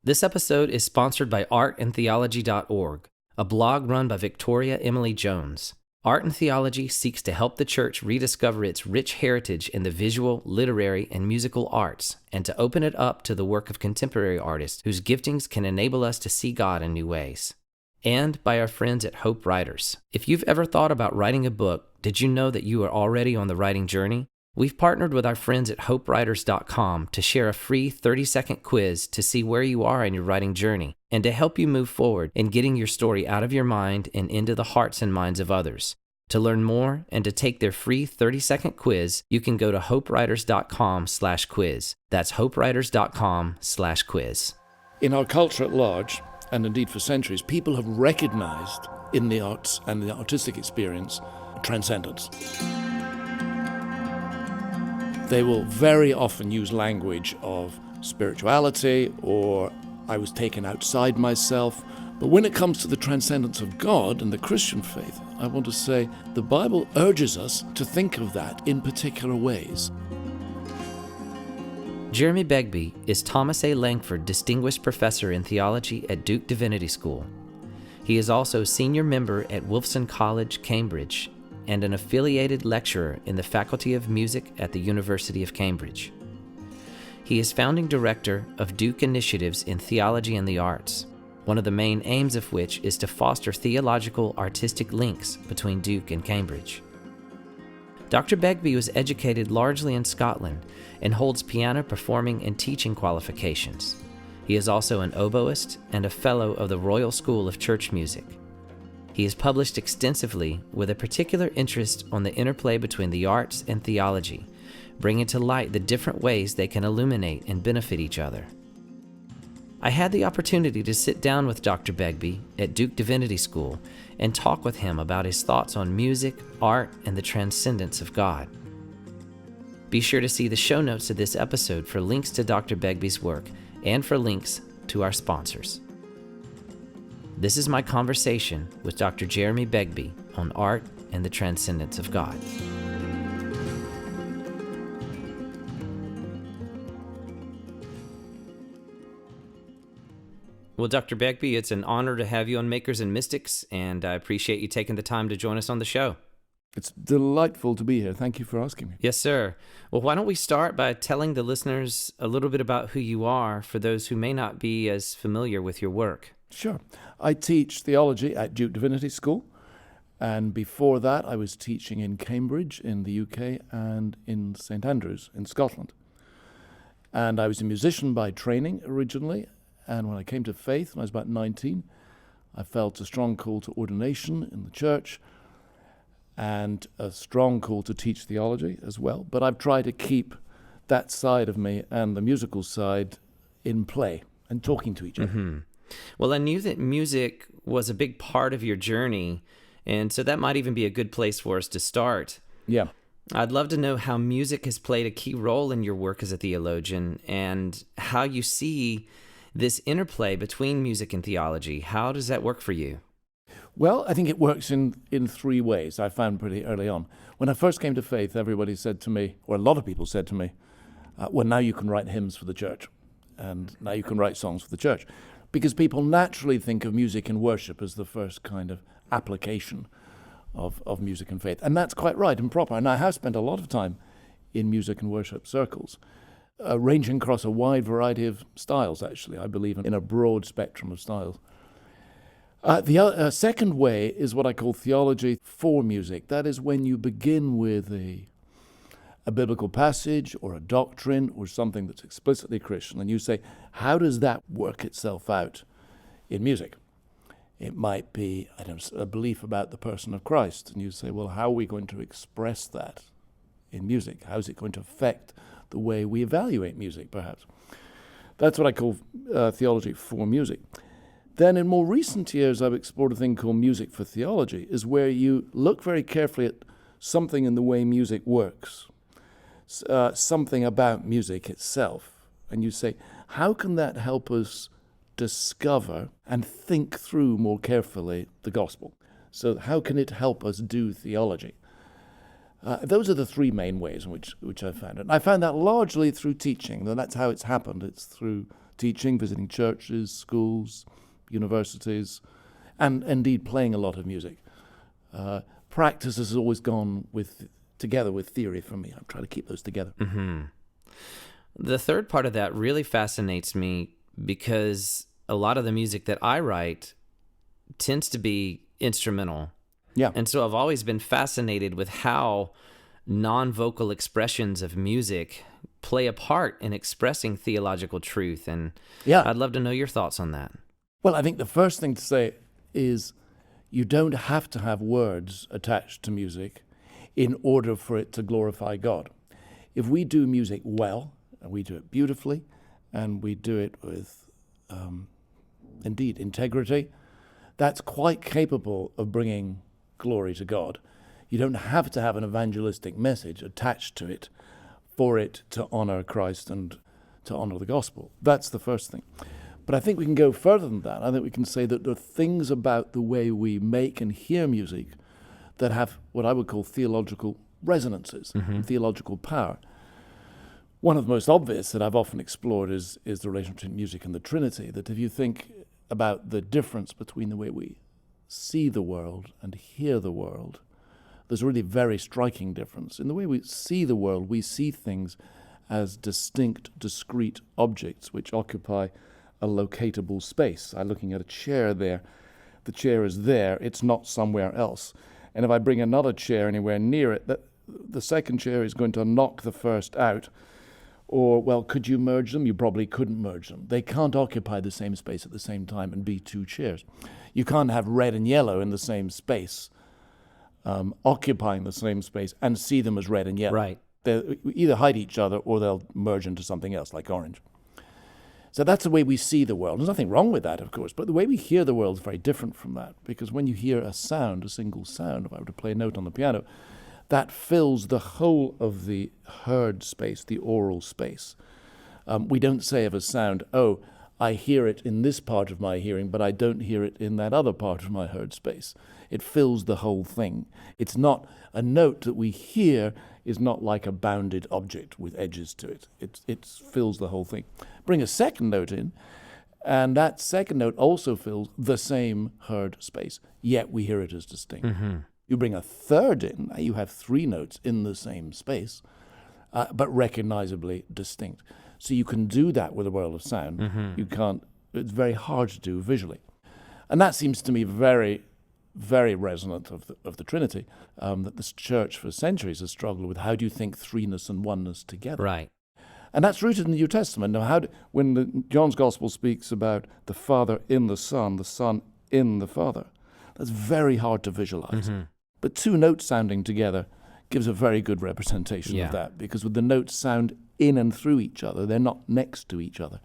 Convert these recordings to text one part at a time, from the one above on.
This episode is sponsored by artandtheology.org, a blog run by Victoria Emily Jones. Art and Theology seeks to help the church rediscover its rich heritage in the visual, literary, and musical arts, and to open it up to the work of contemporary artists whose giftings can enable us to see God in new ways. And by our friends at Hope Writers. If you've ever thought about writing a book, did you know that you are already on the writing journey? We've partnered with our friends at hopewriters.com to share a free 30-second quiz to see where you are in your writing journey and to help you move forward in getting your story out of your mind and into the hearts and minds of others. To learn more and to take their free 30-second quiz, you can go to hopewriters.com/quiz. That's hopewriters.com/quiz. In our culture at large, and indeed for centuries, people have recognized in the arts and the artistic experience transcendence. They will very often use language of spirituality or I was taken outside myself. But when it comes to the transcendence of God and the Christian faith, I want to say the Bible urges us to think of that in particular ways. Jeremy Begbie is Thomas A. Langford Distinguished Professor in Theology at Duke Divinity School. He is also Senior Member at Wolfson College, Cambridge, and an affiliated lecturer in the Faculty of Music at the University of Cambridge. He is founding director of Duke Initiatives in Theology and the Arts, one of the main aims of which is to foster theological artistic links between Duke and Cambridge. Dr. Begbie was educated largely in Scotland and holds piano performing and teaching qualifications. He is also an oboist and a fellow of the Royal School of Church Music. He has published extensively with a particular interest on the interplay between the arts and theology, bringing to light the different ways they can illuminate and benefit each other. I had the opportunity to sit down with Dr. Begbie at Duke Divinity School and talk with him about his thoughts on music, art, and the transcendence of God. Be sure to see the show notes of this episode for links to Dr. Begbie's work and for links to our sponsors. This is my conversation with Dr. Jeremy Begbie on art and the transcendence of God. Well, Dr. Begbie, it's an honor to have you on Makers and Mystics, and I appreciate you taking the time to join us on the show. It's delightful to be here. Thank you for asking me. Yes, sir. Well, why don't we start by telling the listeners a little bit about who you are for those who may not be as familiar with your work? Sure. I teach theology at Duke Divinity School, and before that I was teaching in Cambridge in the UK and in St Andrews in Scotland. And I was a musician by training originally, and when I came to faith when I was about 19, I felt a strong call to ordination in the church and a strong call to teach theology as well. But I've tried to keep that side of me and the musical side in play and talking to each other. Mm-hmm. Well, I knew that music was a big part of your journey, and so that might even be a good place for us to start. Yeah. I'd love to know how music has played a key role in your work as a theologian and how you see this interplay between music and theology. How does that work for you? Well, I think it works in three ways I found pretty early on. When I first came to faith, everybody said to me, or a lot of people said to me, well, now you can write hymns for the church, and now you can write songs for the church. Because people naturally think of music and worship as the first kind of application of music and faith. And that's quite right and proper. And I have spent a lot of time in music and worship circles, ranging across a wide variety of styles, actually. I believe in a broad spectrum of styles. The second way is what I call theology for music. That is when you begin with a biblical passage or a doctrine or something that's explicitly Christian, and you say, how does that work itself out in music? It might be, a belief about the person of Christ, and you say, well, how are we going to express that in music? How is it going to affect the way we evaluate music, perhaps? That's what I call theology for music. Then in more recent years, I've explored a thing called music for theology, is where you look very carefully at something in the way music works, something about music itself, and you say, how can that help us discover and think through more carefully the gospel? So how can it help us do theology? Those are the three main ways in which I found it. And I found that largely through teaching. That's how it's happened. It's through teaching, visiting churches, schools, universities, and indeed playing a lot of music. Practice has always gone together with theory for me. I try to keep those together. Mm-hmm. The third part of that really fascinates me because a lot of the music that I write tends to be instrumental. Yeah. And so I've always been fascinated with how non-vocal expressions of music play a part in expressing theological truth. And I'd love to know your thoughts on that. Well, I think the first thing to say is you don't have to have words attached to music in order for it to glorify God. If we do music well, and we do it beautifully, and we do it with, indeed, integrity, that's quite capable of bringing glory to God. You don't have to have an evangelistic message attached to it for it to honor Christ and to honor the gospel. That's the first thing. But I think we can go further than that. I think we can say that there are things about the way we make and hear music that have what I would call theological resonances, theological power. One of the most obvious that I've often explored is the relationship between music and the Trinity, that if you think about the difference between the way we see the world and hear the world, there's a really very striking difference. In the way we see the world, we see things as distinct, discrete objects which occupy a locatable space. I'm looking at a chair there. The chair is there. It's not somewhere else. And if I bring another chair anywhere near it, the second chair is going to knock the first out. Or, well, could you merge them? You probably couldn't merge them. They can't occupy the same space at the same time and be two chairs. You can't have red and yellow in the same space, occupying the same space, and see them as red and yellow. Right. They'll either hide each other or they'll merge into something else, like orange. So that's the way we see the world. There's nothing wrong with that, of course, but the way we hear the world is very different from that, because when you hear a sound, a single sound, if I were to play a note on the piano, that fills the whole of the heard space, the oral space. We don't say of a sound, oh, I hear it in this part of my hearing, but I don't hear it in that other part of my heard space. It fills the whole thing. It's not a note that we hear is not like a bounded object with edges to it. It fills the whole thing. Bring a second note in, and that second note also fills the same heard space, yet we hear it as distinct. Mm-hmm. You bring a third in, you have three notes in the same space, but recognizably distinct. So you can do that with a world of sound. Mm-hmm. You can't, it's very hard to do visually. And that seems to me very, very resonant of the Trinity, that this church for centuries has struggled with. How do you think threeness and oneness together? Right. And that's rooted in the New Testament. Now, when John's Gospel speaks about the Father in the Son in the Father, that's very hard to visualize. Mm-hmm. But two notes sounding together gives a very good representation of that, because with the notes sound in and through each other, they're not next to each other.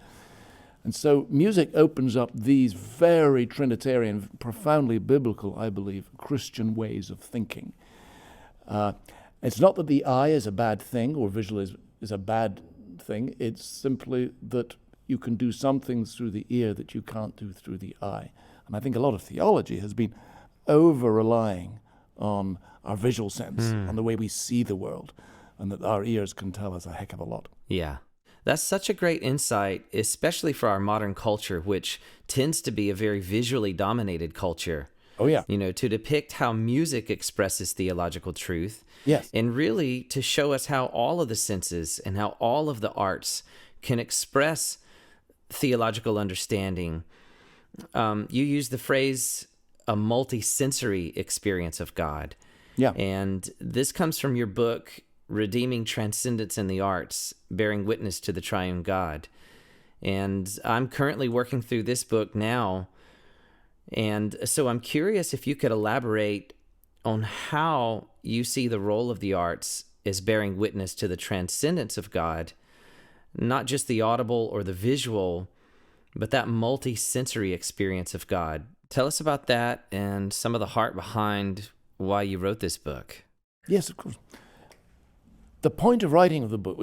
And so music opens up these very Trinitarian, profoundly biblical, I believe, Christian ways of thinking. It's not that the eye is a bad thing or visual is a bad thing. It's simply that you can do some things through the ear that you can't do through the eye. And I think a lot of theology has been over-relying on our visual sense, on the way we see the world, and that our ears can tell us a heck of a lot. Yeah. That's such a great insight, especially for our modern culture, which tends to be a very visually dominated culture. Oh, yeah. You know, to depict how music expresses theological truth. Yes. And really to show us how all of the senses and how all of the arts can express theological understanding. You use the phrase, a multi-sensory experience of God. Yeah. And this comes from your book, Redeeming Transcendence in the Arts, Bearing Witness to the Triune God. And I'm currently working through this book now. And so I'm curious if you could elaborate on how you see the role of the arts as bearing witness to the transcendence of God, not just the audible or the visual, but that multi-sensory experience of God. Tell us about that and some of the heart behind why you wrote this book. Yes, of course. The point of writing of the book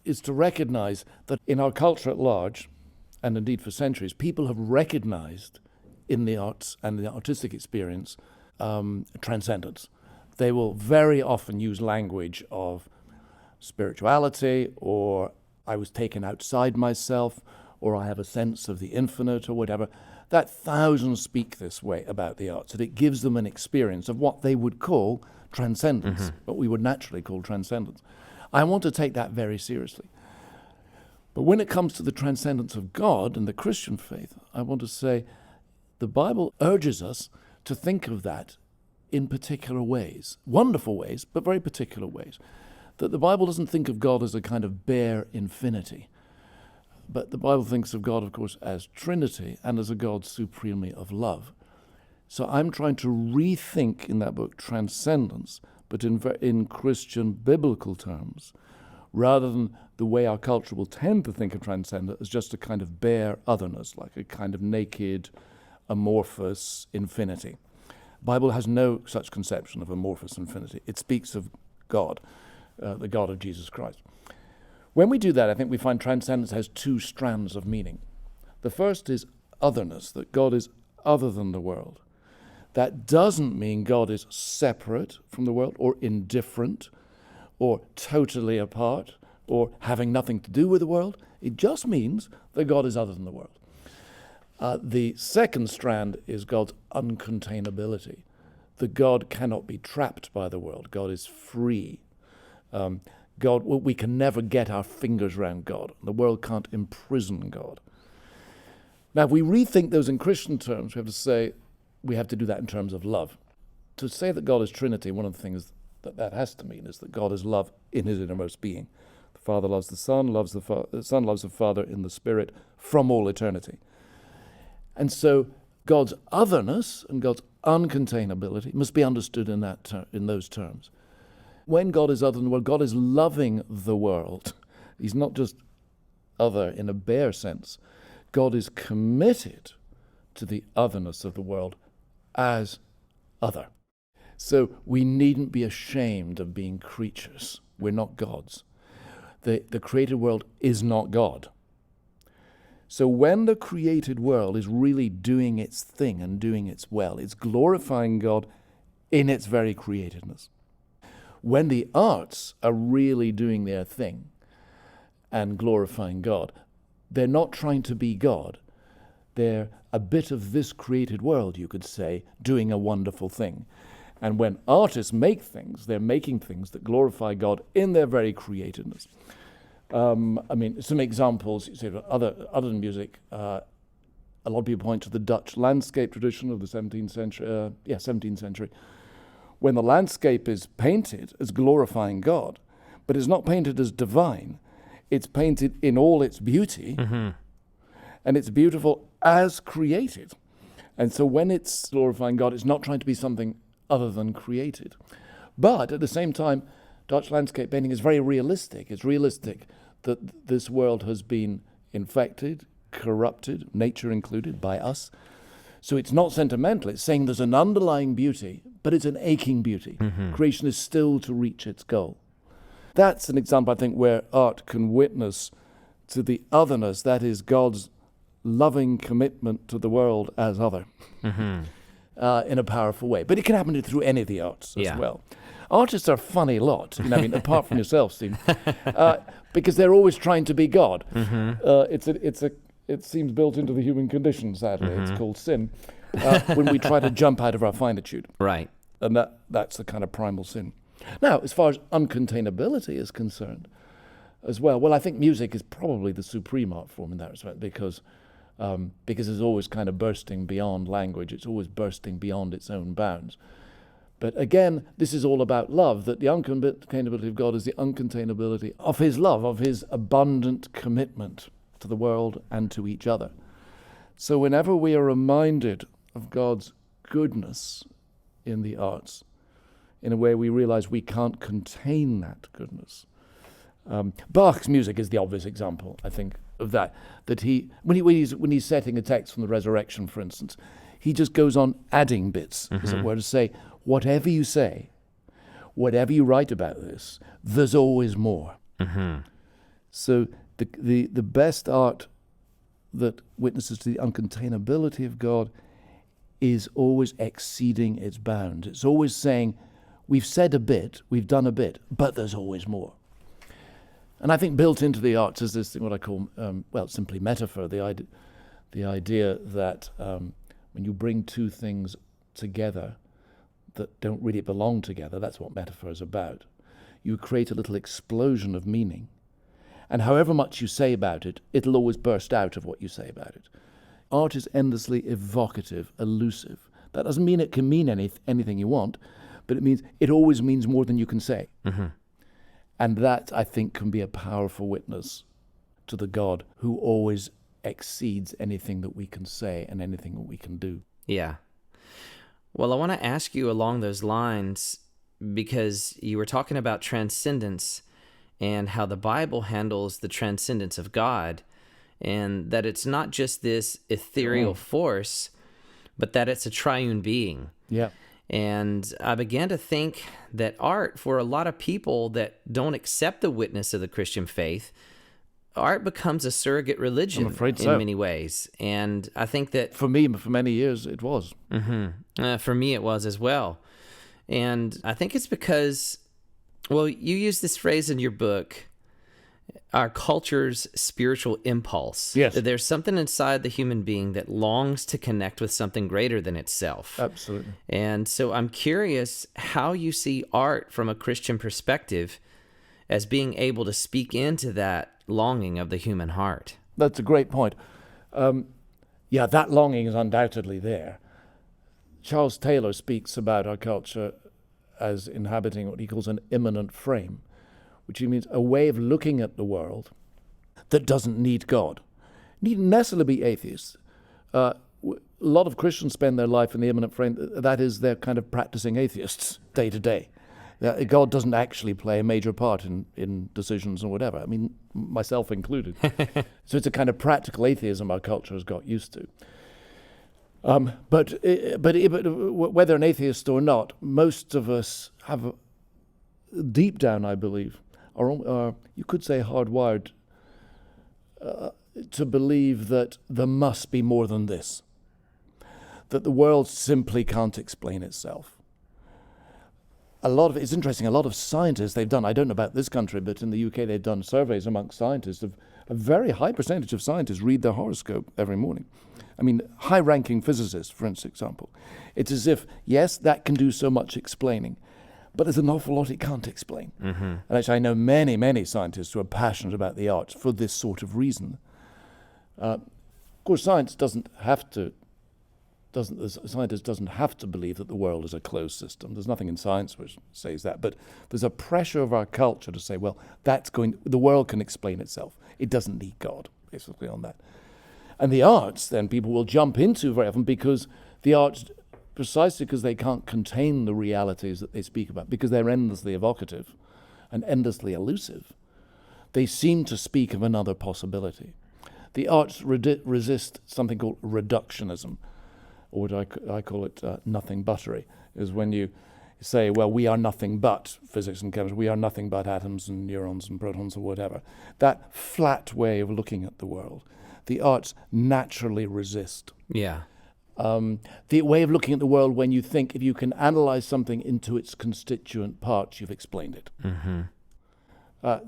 is to recognize that in our culture at large, and indeed for centuries, people have recognized in the arts and the artistic experience transcendence. They will very often use language of spirituality, or I was taken outside myself, or I have a sense of the infinite, or whatever, that thousands speak this way about the arts, that it gives them an experience of what they would call transcendence, what we would naturally call transcendence. I want to take that very seriously. But when it comes to the transcendence of God and the Christian faith, I want to say the Bible urges us to think of that in particular ways, wonderful ways, but very particular ways. That the Bible doesn't think of God as a kind of bare infinity, but the Bible thinks of God, of course, as Trinity and as a God supremely of love. So I'm trying to rethink in that book transcendence, but in Christian biblical terms, rather than the way our culture will tend to think of transcendence as just a kind of bare otherness, like a kind of naked, amorphous infinity. The Bible has no such conception of amorphous infinity. It speaks of God, the God of Jesus Christ. When we do that, I think we find transcendence has two strands of meaning. The first is otherness, that God is other than the world. That doesn't mean God is separate from the world or indifferent or totally apart or having nothing to do with the world. It just means that God is other than the world. The second strand is God's uncontainability, that God cannot be trapped by the world. God is free. We can never get our fingers around God. The world can't imprison God. Now, if we rethink those in Christian terms, we have to do that in terms of love. To say that God is Trinity, one of the things that has to mean is that God is love in his innermost being. The Father loves the Son, the Son loves the Father in the Spirit from all eternity. And so God's otherness and God's uncontainability must be understood in those terms. When God is other than the world, God is loving the world. He's not just other in a bare sense. God is committed to the otherness of the world as other. So we needn't be ashamed of being creatures. We're not gods. The created world is not God. So when the created world is really doing its thing and doing its well, it's glorifying God in its very createdness. When the arts are really doing their thing and glorifying God, they're not trying to be God. They're a bit of this created world, you could say, doing a wonderful thing. And when artists make things, they're making things that glorify God in their very createdness. Some examples, you say, other than music, a lot of people point to the Dutch landscape tradition of the 17th century, when the landscape is painted as glorifying God, but it's not painted as divine. It's painted in all its beauty, and it's beautiful as created. And so when it's glorifying God, it's not trying to be something other than created. But at the same time, Dutch landscape painting is very realistic. It's realistic that this world has been infected, corrupted, nature included, by us. So it's not sentimental. It's saying there's an underlying beauty, but it's an aching beauty. Creation is still to reach its goal. That's an example, I think, where art can witness to the otherness, that is God's loving commitment to the world as other, in a powerful way. But it can happen through any of the arts as well. Artists are a funny lot, apart from yourself, Steve, because they're always trying to be God. It seems built into the human condition, sadly. It's called sin, when we try to jump out of our finitude. Right. And that's the kind of primal sin. Now, as far as uncontainability is concerned as well, I think music is probably the supreme art form in that respect, because it's always kind of bursting beyond language. It's always bursting beyond its own bounds. But again, this is all about love, that the uncontainability of God is the uncontainability of his love, of his abundant commitment to the world and to each other. So whenever we are reminded of God's goodness in the arts, in a way we realize we can't contain that goodness. Bach's music is the obvious example, I think, of that. That when he's setting a text from the Resurrection, for instance, he just goes on adding bits, as it were, to say, whatever you say, whatever you write about this, there's always more. So the best art that witnesses to the uncontainability of God is always exceeding its bounds. It's always saying, we've said a bit, we've done a bit, but there's always more. And I think built into the arts is this thing, what I call, simply metaphor, the idea that when you bring two things together that don't really belong together, that's what metaphor is about, you create a little explosion of meaning. And however much you say about it, it'll always burst out of what you say about it. Art is endlessly evocative, elusive. That doesn't mean it can mean anything you want, but it always means more than you can say. Mm-hmm. And that, I think, can be a powerful witness to the God who always exceeds anything that we can say and anything that we can do. Yeah. Well, I want to ask you along those lines, because you were talking about transcendence and how the Bible handles the transcendence of God, and that it's not just this ethereal force, but that it's a triune being. Yeah. And I began to think that art, for a lot of people that don't accept the witness of the Christian faith, art becomes a surrogate religion in many ways. And I think that... For me, for many years, it was. For me, it was as well. And I think it's because, well, you use this phrase in your book, our culture's spiritual impulse. Yes. That there's something inside the human being that longs to connect with something greater than itself. Absolutely. And so I'm curious how you see art from a Christian perspective as being able to speak into that longing of the human heart. That's a great point. That longing is undoubtedly there. Charles Taylor speaks about our culture as inhabiting what he calls an immanent frame, which means a way of looking at the world that doesn't need God. Needn't necessarily be atheists. A lot of Christians spend their life in the immanent frame. That is, they're kind of practicing atheists day to day. God doesn't actually play a major part in decisions and whatever. I mean, myself included. So it's a kind of practical atheism our culture has got used to. But whether an atheist or not, most of us have, deep down, I believe, are you could say hardwired to believe that there must be more than this, that the world simply can't explain itself. It's interesting, a lot of scientists, they've done, I don't know about this country, but in the UK they've done surveys amongst scientists. Of a very high percentage of scientists read their horoscope every morning. I mean, high-ranking physicists, for example. It's as if, yes, that can do so much explaining, but there's an awful lot it can't explain. Mm-hmm. And actually, I know many, many scientists who are passionate about the arts for this sort of reason. Of course, science doesn't have to believe that the world is a closed system. There's nothing in science which says that. But there's a pressure of our culture to say, well, the world can explain itself. It doesn't need God, basically, on that. And the arts, then, people will jump into very often because the arts, precisely because they can't contain the realities that they speak about, because they're endlessly evocative and endlessly elusive, they seem to speak of another possibility. The arts resist something called reductionism, or what I call it nothing buttery, is when you say, well, we are nothing but physics and chemistry, we are nothing but atoms and neurons and protons or whatever. That flat way of looking at the world, the arts naturally resist. Yeah. The way of looking at the world when you think if you can analyze something into its constituent parts, you've explained it. Mm-hmm.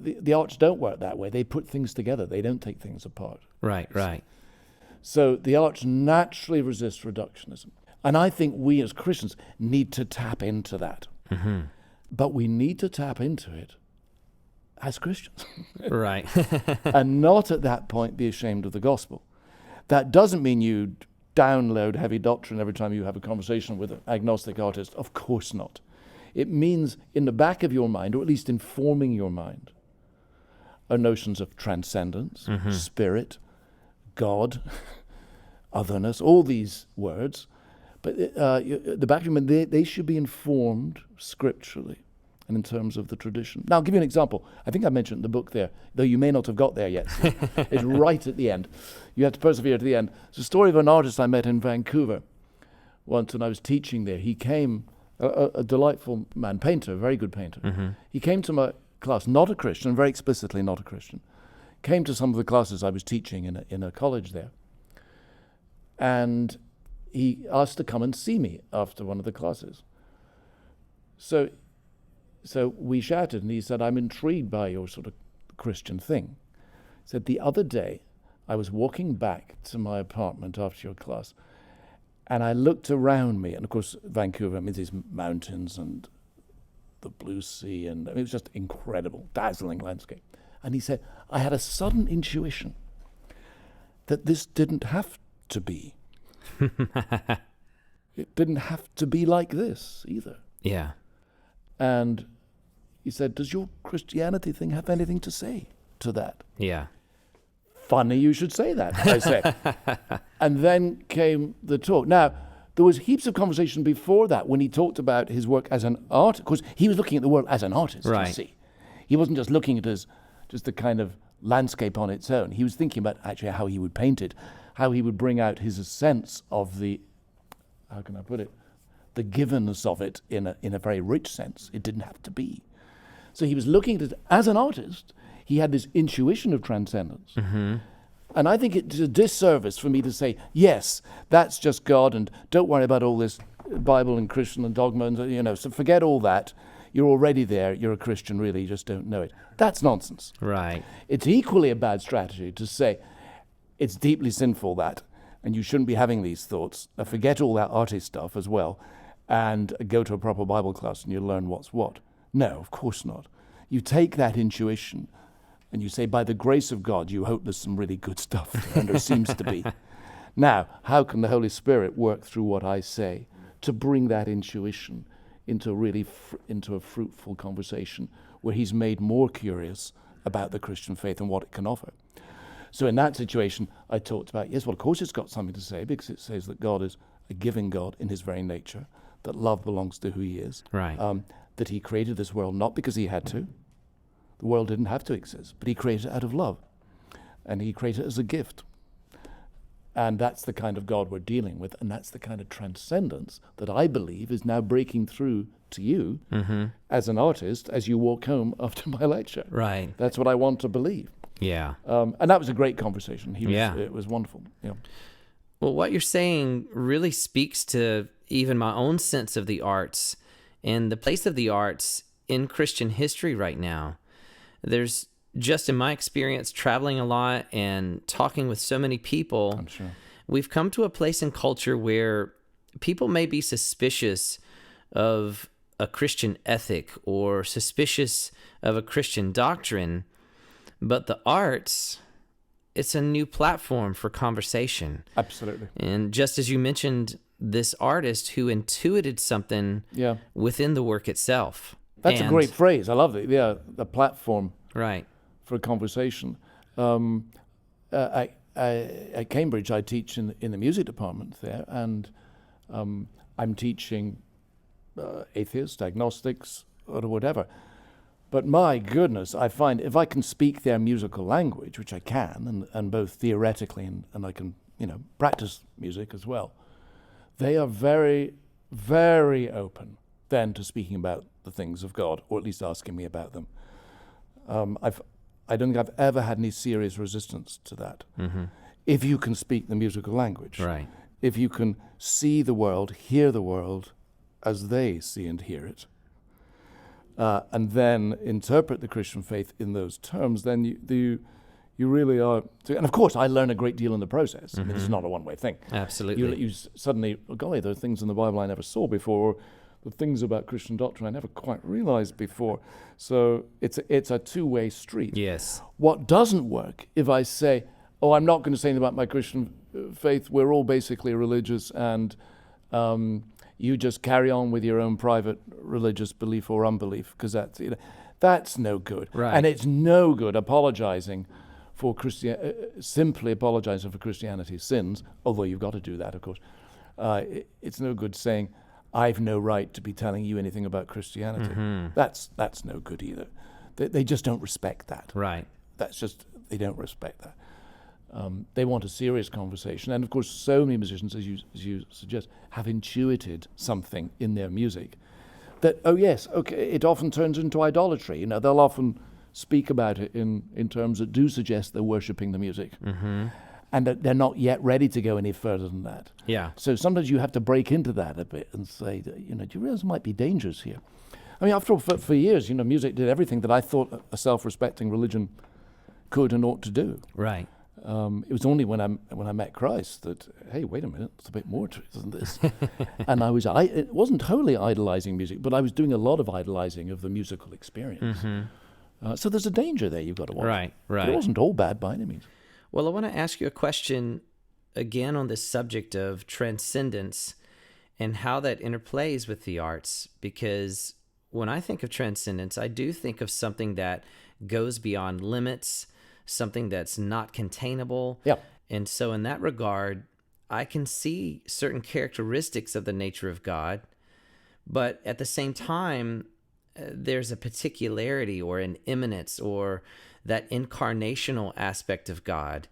The arts don't work that way. They put things together. They don't take things apart. Right. So the arts naturally resist reductionism. And I think we as Christians need to tap into that. Mm-hmm. But we need to tap into it as Christians. Right. And not at that point be ashamed of the gospel. That doesn't mean you download heavy doctrine every time you have a conversation with an agnostic artist. Of course not. It means in the back of your mind, or at least informing your mind, are notions of transcendence, mm-hmm. spirit, God, otherness, all these words. But the back of your mind, they should be informed scripturally and in terms of the tradition. Now, I'll give you an example. I think I mentioned in the book there, though you may not have got there yet. It's right at the end. You have to persevere to the end. It's a story of an artist I met in Vancouver once when I was teaching there. He came, a delightful man, painter, a very good painter. Mm-hmm. He came to my class, not a Christian, very explicitly not a Christian. Came to some of the classes I was teaching in a college there. And he asked to come and see me after one of the classes. So we chatted, and he said, I'm intrigued by your sort of Christian thing. He said, the other day, I was walking back to my apartment after your class, and I looked around me, and of course, Vancouver, I mean, these mountains and the blue sea, and it was just incredible, dazzling landscape. And he said, I had a sudden intuition that this didn't have to be. It didn't have to be like this either. Yeah. And he said, does your Christianity thing have anything to say to that? Yeah. Funny you should say that, I said. And then came the talk. Now, there was heaps of conversation before that when he talked about his work as an artist, because he was looking at the world as an artist, right. you see. He wasn't just looking at it as just the kind of landscape on its own. He was thinking about actually how he would paint it, how he would bring out his sense of the, how can I put it, the givenness of it in a very rich sense. It didn't have to be. So he was looking at it as an artist. He had this intuition of transcendence. Mm-hmm. And I think it's a disservice for me to say, yes, that's just God, and don't worry about all this Bible and Christian and dogma, and, so forget all that. You're already there. You're a Christian, really. You just don't know it. That's nonsense. Right. It's equally a bad strategy to say it's deeply sinful, that, and you shouldn't be having these thoughts. Now forget all that arty stuff as well, and go to a proper Bible class and you learn what's what. No, of course not. You take that intuition and you say, by the grace of God, you hope there's some really good stuff there, and there seems to be. Now, how can the Holy Spirit work through what I say to bring that intuition into really into a fruitful conversation where he's made more curious about the Christian faith and what it can offer? So in that situation, I talked about, yes, well, of course it's got something to say, because it says that God is a giving God in his very nature, that love belongs to who he is, right. That he created this world not because he had to. The world didn't have to exist, but he created it out of love, and he created it as a gift. And that's the kind of God we're dealing with, and that's the kind of transcendence that I believe is now breaking through to you as an artist as you walk home after my lecture. Right. That's what I want to believe. Yeah. And that was a great conversation. Yeah. It was wonderful. Yeah. Well, what you're saying really speaks to even my own sense of the arts and the place of the arts in Christian history right now. There's, just in my experience, traveling a lot and talking with so many people, I'm sure. We've come to a place in culture where people may be suspicious of a Christian ethic or suspicious of a Christian doctrine, but the arts, it's a new platform for conversation. Absolutely. And just as you mentioned, this artist who intuited something within the work itself. That's a great phrase. I love it. Yeah, the platform right. for a conversation. At Cambridge, I teach in the music department there, and I'm teaching atheists, agnostics, or whatever. But my goodness, I find if I can speak their musical language, which I can, and both theoretically and I can, practice music as well, they are very, very open then to speaking about the things of God, or at least asking me about them. I don't think I've ever had any serious resistance to that. Mm-hmm. If you can speak the musical language, right. If you can see the world, hear the world as they see and hear it, and then interpret the Christian faith in those terms, then you really are. And of course, I learn a great deal in the process. I mean, this is not a one-way thing. Absolutely. You suddenly, golly, there are things in the Bible I never saw before, or the things about Christian doctrine I never quite realized before. So it's a two-way street. Yes. What doesn't work if I say, oh, I'm not going to say anything about my Christian faith, we're all basically religious, and you just carry on with your own private religious belief or unbelief, because that's no good. Right. And it's no good apologizing for simply apologizing for Christianity's sins, although you've got to do that, of course. It's no good saying, I've no right to be telling you anything about Christianity. Mm-hmm. That's no good either. They just don't respect that. Right. They don't respect that. They want a serious conversation. And of course, so many musicians, as you suggest, have intuited something in their music that, oh yes, okay, it often turns into idolatry. They'll often speak about it in terms that do suggest they're worshipping the music. Mm-hmm. And that they're not yet ready to go any further than that. Yeah. So sometimes you have to break into that a bit and say, do you realize there might be dangers here? I mean, after all, for years, music did everything that I thought a self-respecting religion could and ought to do. Right. It was only when I met Christ that, hey, wait a minute, there's a bit more to it than this. And it wasn't totally idolizing music, but I was doing a lot of idolizing of the musical experience. So there's a danger there you've got to watch. Right. But it wasn't all bad by any means. Well, I want to ask you a question again on this subject of transcendence and how that interplays with the arts, because when I think of transcendence, I do think of something that goes beyond limits, something that's not containable. Yeah. And so in that regard, I can see certain characteristics of the nature of God, but at the same time, there's a particularity or an immanence or that incarnational aspect of God.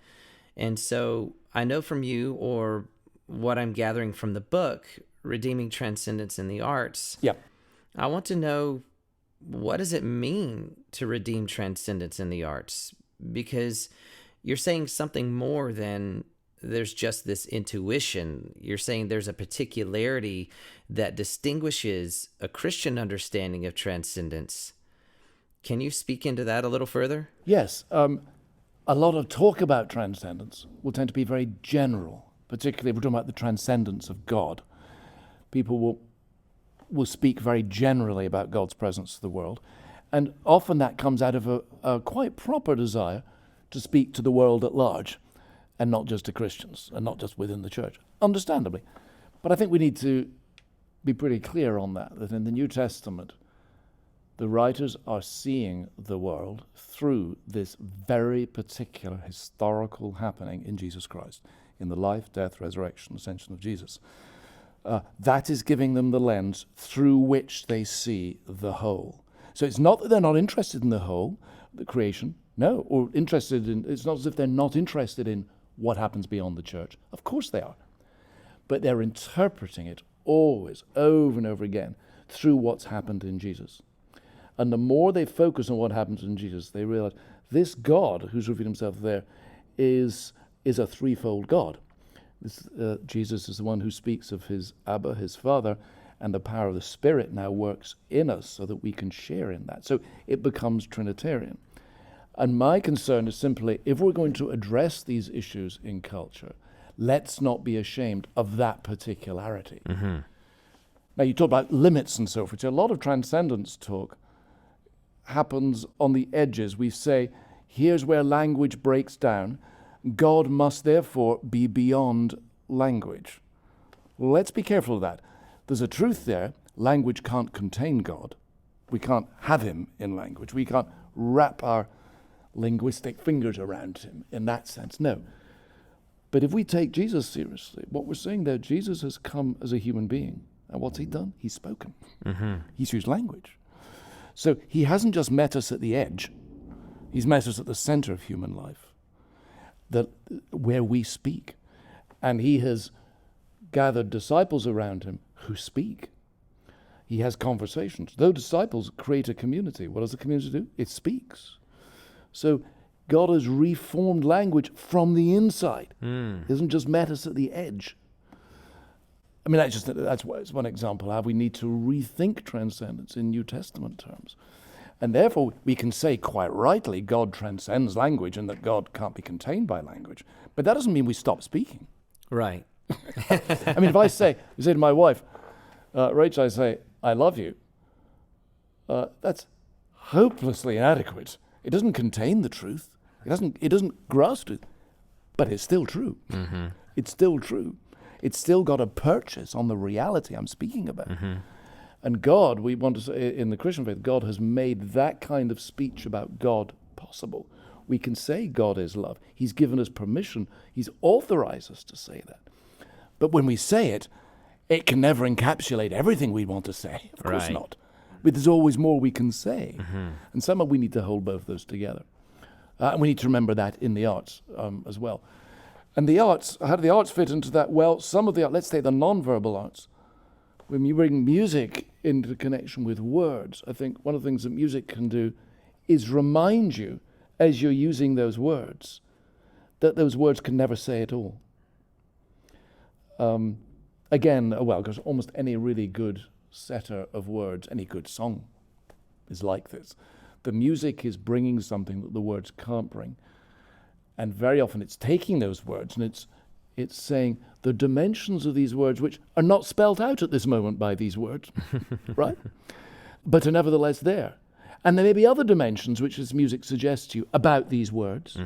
And so I know from you, or what I'm gathering from the book, Redeeming Transcendence in the Arts, Yeah. I want to know, what does it mean to redeem transcendence in the arts? Because you're saying something more than there's just this intuition. You're saying there's a particularity that distinguishes a Christian understanding of transcendence. Can you speak into that a little further? Yes. A lot of talk about transcendence will tend to be very general, particularly if we're talking about the transcendence of God. People will speak very generally about God's presence to the world, and often that comes out of a quite proper desire to speak to the world at large, and not just to Christians, and not just within the church, understandably. But I think we need to be pretty clear on that in the New Testament, the writers are seeing the world through this very particular historical happening in Jesus Christ, in the life, death, resurrection, ascension of Jesus. That is giving them the lens through which they see the whole. So it's not that they're not interested in the whole, the creation, no, or interested in, it's not as if they're not interested in what happens beyond the church. Of course they are. But they're interpreting it always, over and over again, through what's happened in Jesus. And the more they focus on what happens in Jesus, they realize this God who's revealed himself there is a threefold God. Jesus is the one who speaks of his Abba, his Father, and the power of the Spirit now works in us so that we can share in that. So it becomes Trinitarian. And my concern is simply, if we're going to address these issues in culture, let's not be ashamed of that particularity. Mm-hmm. Now, you talk about limits and so forth. A lot of transcendence talk happens on the edges. We say, here's where language breaks down. God must therefore be beyond language. Well, let's be careful of that. There's a truth there. Language can't contain God. We can't have him in language. We can't wrap our linguistic fingers around him in that sense. No. But if we take Jesus seriously, what we're saying there, Jesus has come as a human being. And what's he done? He's spoken. Mm-hmm. He's used language. So he hasn't just met us at the edge. He's met us at the center of human life, where we speak. And he has gathered disciples around him who speak. He has conversations. Those disciples create a community. What does the community do? It speaks. So God has reformed language from the inside. He hasn't just met us at the edge. I mean, that's one example how we need to rethink transcendence in New Testament terms. And therefore, we can say quite rightly God transcends language and that God can't be contained by language. But that doesn't mean we stop speaking. Right. I mean, if I say to my wife, Rachel, I say, I love you, that's hopelessly inadequate. It doesn't contain the truth. It doesn't grasp it. But it's still true. Mm-hmm. It's still true. It's still got a purchase on the reality I'm speaking about. Mm-hmm. And God, we want to say in the Christian faith, God has made that kind of speech about God possible. We can say God is love. He's given us permission. He's authorized us to say that. But when we say it, it can never encapsulate everything we want to say. Of course Right. not. But there's always more we can say. Mm-hmm. And somehow we need to hold both those together. And we need to remember that in the arts as well. And the arts, how do the arts fit into that? Well, some of the, let's say the non-verbal arts, when you bring music into connection with words, I think one of the things that music can do is remind you, as you're using those words, that those words can never say it all. Again, well, because almost any really good setter of words. Any good song is like this. The music is bringing something that the words can't bring. And very often it's taking those words and it's saying the dimensions of these words, which are not spelt out at this moment by these words, right? But are nevertheless there. And there may be other dimensions which this music suggests to you about these words.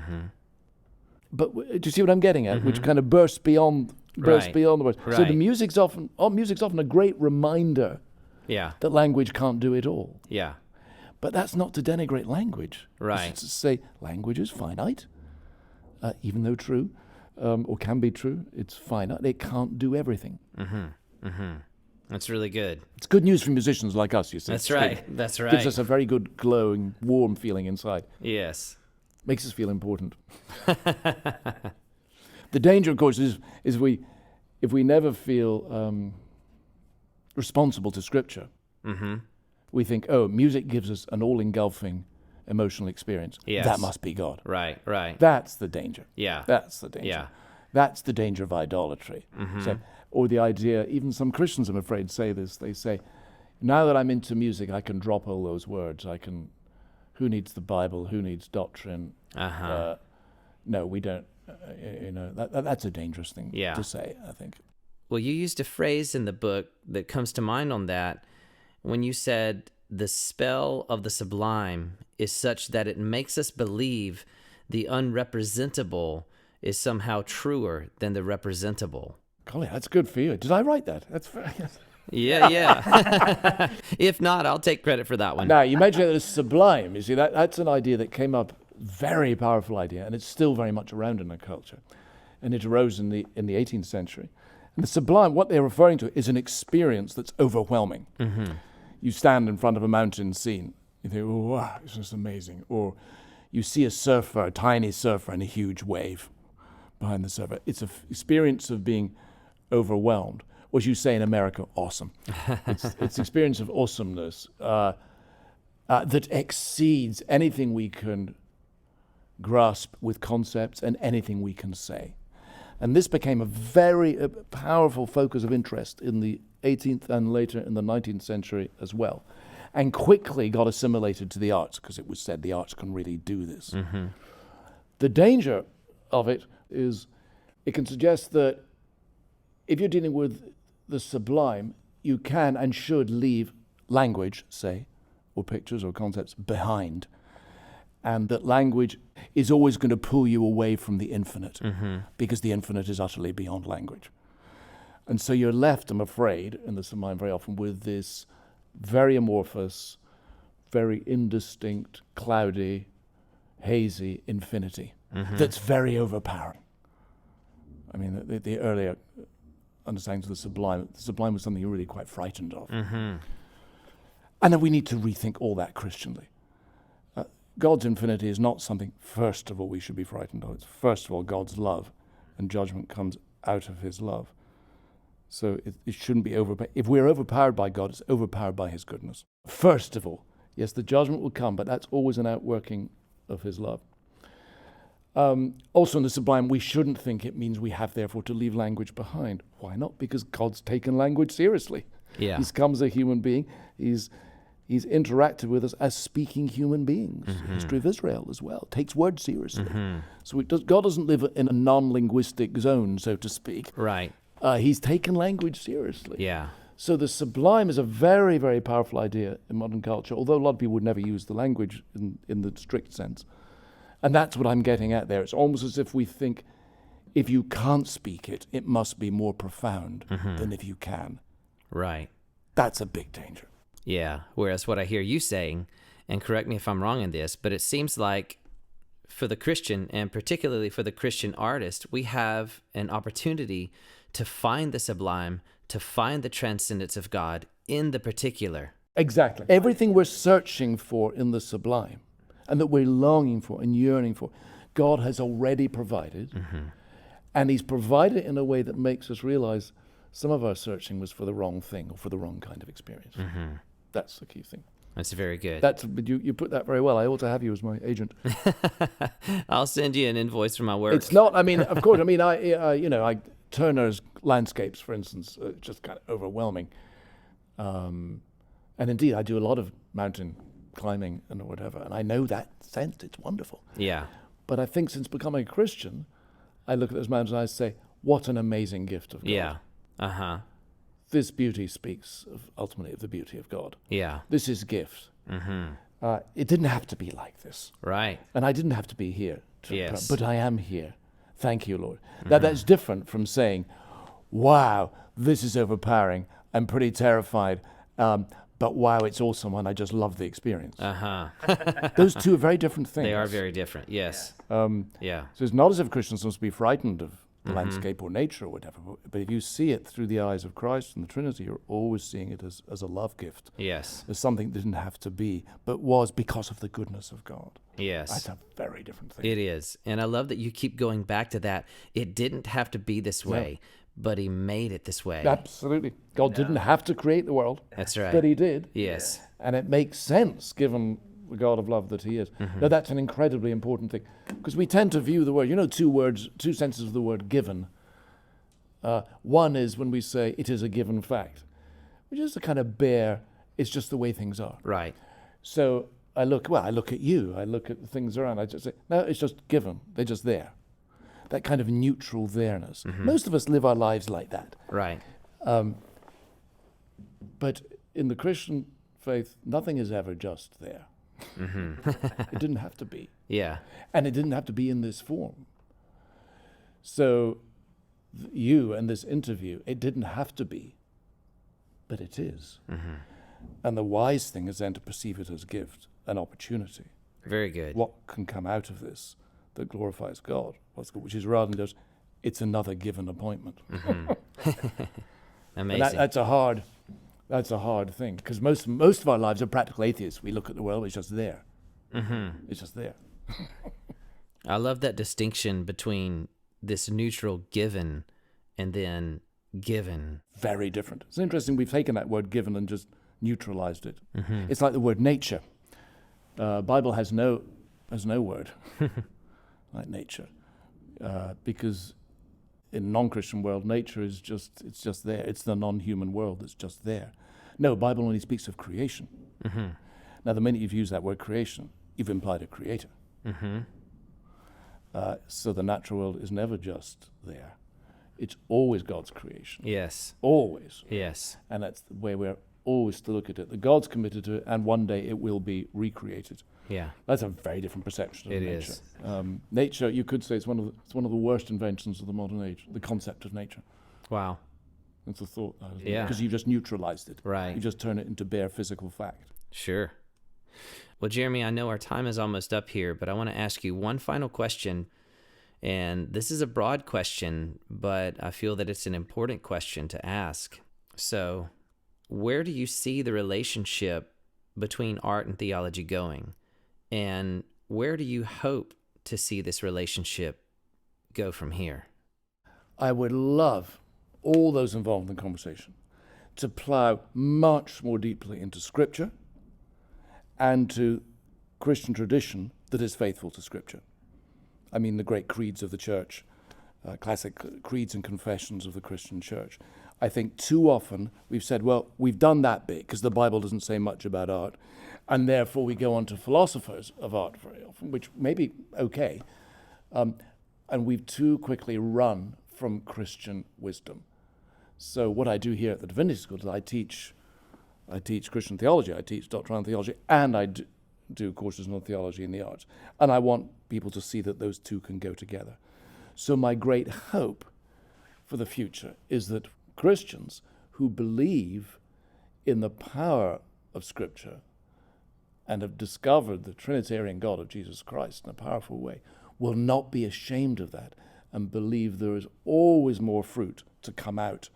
But do you see what I'm getting at? Which kind of burst beyond the words. Right. So the music's often a great reminder that language can't do it all. Yeah. But that's not to denigrate language. Right. It's to say language is finite, even though true, or can be true. It's finite. It can't do everything. That's really good. It's good news for musicians like us, you see. That's right. That's right. Gives us a very good, glowing, warm feeling inside. Yes. Makes us feel important. The danger, of course, is if we never feel responsible to Scripture, we think, oh, music gives us an all-engulfing emotional experience. Yes. That must be God. Right. That's the danger. Yeah. That's the danger. Yeah. That's the danger of idolatry. So, or the idea, even some Christians, I'm afraid, say this. They say, now that I'm into music, I can drop all those words. Who needs the Bible? Who needs doctrine? No, we don't. That's a dangerous thing to say, I think. Well, you used a phrase in the book that comes to mind on that when you said the spell of the sublime is such that it makes us believe the unrepresentable is somehow truer than the representable. Golly, that's good for you. Did I write that? That's very... Yeah. If not, I'll take credit for that one. Now, you mentioned it as sublime. You see, that's an idea that came up, very powerful idea, and it's still very much around in our culture. And it arose in the 18th century. And the sublime, what they're referring to, is an experience that's overwhelming. You stand in front of a mountain scene. You think, oh, wow, this is amazing. Or you see a tiny surfer, and a huge wave behind the surfer. It's an experience of being overwhelmed. Or as you say in America, awesome. It's experience of awesomeness that exceeds anything we can grasp with concepts and anything we can say. And this became a very powerful focus of interest in the 18th and later in the 19th century as well, and quickly got assimilated to the arts because it was said the arts can really do this. The danger of it is it can suggest that if you're dealing with the sublime, you can and should leave language, say, or pictures or concepts behind. And that language is always going to pull you away from the infinite because the infinite is utterly beyond language. And so you're left, I'm afraid, in the sublime very often with this very amorphous, very indistinct, cloudy, hazy infinity that's very overpowering. I mean, the earlier understandings of the sublime was something you're really quite frightened of. And then we need to rethink all that Christianly. God's infinity is not something, first of all, we should be frightened of. It's first of all God's love, and judgment comes out of his love. So it shouldn't be overpowered. If we're overpowered by God, it's overpowered by his goodness. First of all, yes, the judgment will come, but that's always an outworking of his love. Also in the sublime, we shouldn't think it means we have, therefore, to leave language behind. Why not? Because God's taken language seriously. Yeah. He's come as a human being. He's interacted with us as speaking human beings. The history of Israel as well takes words seriously. So God doesn't live in a non-linguistic zone, so to speak. Right. He's taken language seriously. Yeah. So the sublime is a very, very powerful idea in modern culture, although a lot of people would never use the language in the strict sense. And that's what I'm getting at there. It's almost as if we think if you can't speak it, it must be more profound than if you can. Right. That's a big danger. Yeah. Whereas what I hear you saying, and correct me if I'm wrong in this, but it seems like for the Christian, and particularly for the Christian artist, we have an opportunity to find the sublime, to find the transcendence of God in the particular. Exactly. Everything we're searching for in the sublime, and that we're longing for and yearning for, God has already provided. And he's provided it in a way that makes us realize some of our searching was for the wrong thing or for the wrong kind of experience. That's the key thing. That's very good. You put that very well. I ought to have you as my agent. I'll send you an invoice for my work. It's not, I mean, of course, I mean, I Turner's landscapes, for instance, just kind of overwhelming. And indeed, I do a lot of mountain climbing and whatever, and I know that sense. It's wonderful. Yeah. But I think since becoming a Christian, I look at those mountains and I say, what an amazing gift of God. Yeah. Uh-huh. This beauty speaks ultimately of the beauty of God. Yeah. This is gift. Mm-hmm. It didn't have to be like this. Right. And I didn't have to be here. Yes. But I am here. Thank you, Lord. That's different from saying, wow, this is overpowering. I'm pretty terrified. But wow, it's awesome, and I just love the experience. Uh-huh. Those two are very different things. They are very different, yes. Yeah. So it's not as if Christians must be frightened of the landscape or nature or whatever, but if you see it through the eyes of Christ and the Trinity, you're always seeing it as a love gift. Yes. As something that didn't have to be, but was because of the goodness of God. Yes. That's a very different thing. It is. And I love that you keep going back to that. It didn't have to be this way, but he made it this way. Absolutely. God didn't have to create the world. That's right. But he did. Yes. And it makes sense given the God of love that he is. Now that's an incredibly important thing. Because we tend to view the word, two senses of the word given. One is when we say it is a given fact, which is a kind of bare, it's just the way things are. Right. So I look at you, I look at the things around, I just say, no, it's just given. They're just there. That kind of neutral there-ness. Most of us live our lives like that. Right. But in the Christian faith, nothing is ever just there. It didn't have to be. Yeah. And it didn't have to be in this form. So you and this interview, it didn't have to be, but it is. And the wise thing is then to perceive it as gift, an opportunity. Very good. What can come out of this that glorifies God? Which is rather than just, it's another given appointment. Amazing. And that's a hard thing, because most of our lives are practical atheists. We look at the world, it's just there. It's just there. I love that distinction between this neutral given and then given. Very different. It's interesting, we've taken that word given and just neutralized it. It's like the word nature. Bible has no word like nature, because in non-Christian world, nature is it's just there. It's the non-human world that's just there. No, Bible only speaks of creation. Now, the minute you've used that word creation, you've implied a creator. So the natural world is never just there. It's always God's creation. Yes. Always. Yes. And that's the way we're always to look at it. That God's committed to it, and one day it will be recreated. Yeah. That's a very different perception of It nature. is. Nature, you could say, it's one of the worst inventions of the modern age. The concept of nature. Wow. It's a thought. Yeah. Because you've just neutralized it. Right. You just turn it into bare physical fact. Sure. Well, Jeremy, I know our time is almost up here, but I want to ask you one final question. And this is a broad question, but I feel that it's an important question to ask. So, where do you see the relationship between art and theology going? And where do you hope to see this relationship go from here? I would love all those involved in the conversation to plow much more deeply into Scripture and to Christian tradition that is faithful to Scripture. I mean the great creeds of the church, classic creeds and confessions of the Christian church. I think too often we've said, well, we've done that bit because the Bible doesn't say much about art, and therefore we go on to philosophers of art very often, which may be okay, and we've too quickly run from Christian wisdom. So what I do here at the Divinity School is I teach Christian theology, I teach doctrinal theology, and I do courses on theology and the arts. And I want people to see that those two can go together. So my great hope for the future is that Christians who believe in the power of Scripture and have discovered the Trinitarian God of Jesus Christ in a powerful way will not be ashamed of that and believe there is always more fruit to come out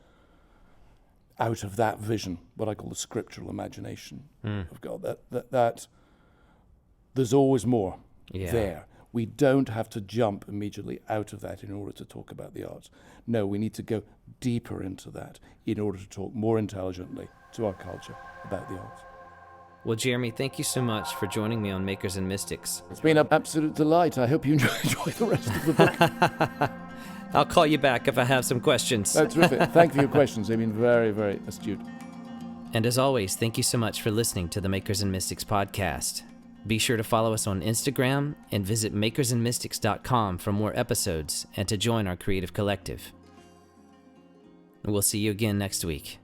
of that vision, what I call the scriptural imagination of God, that there's always more there. We don't have to jump immediately out of that in order to talk about the arts. No, we need to go deeper into that in order to talk more intelligently to our culture about the arts. Well, Jeremy, thank you so much for joining me on Makers and Mystics. It's been an absolute delight. I hope you enjoy the rest of the book. I'll call you back if I have some questions. That's terrific. Thank you for your questions. They've been very, very astute. And as always, thank you so much for listening to the Makers and Mystics podcast. Be sure to follow us on Instagram and visit makersandmystics.com for more episodes and to join our creative collective. We'll see you again next week.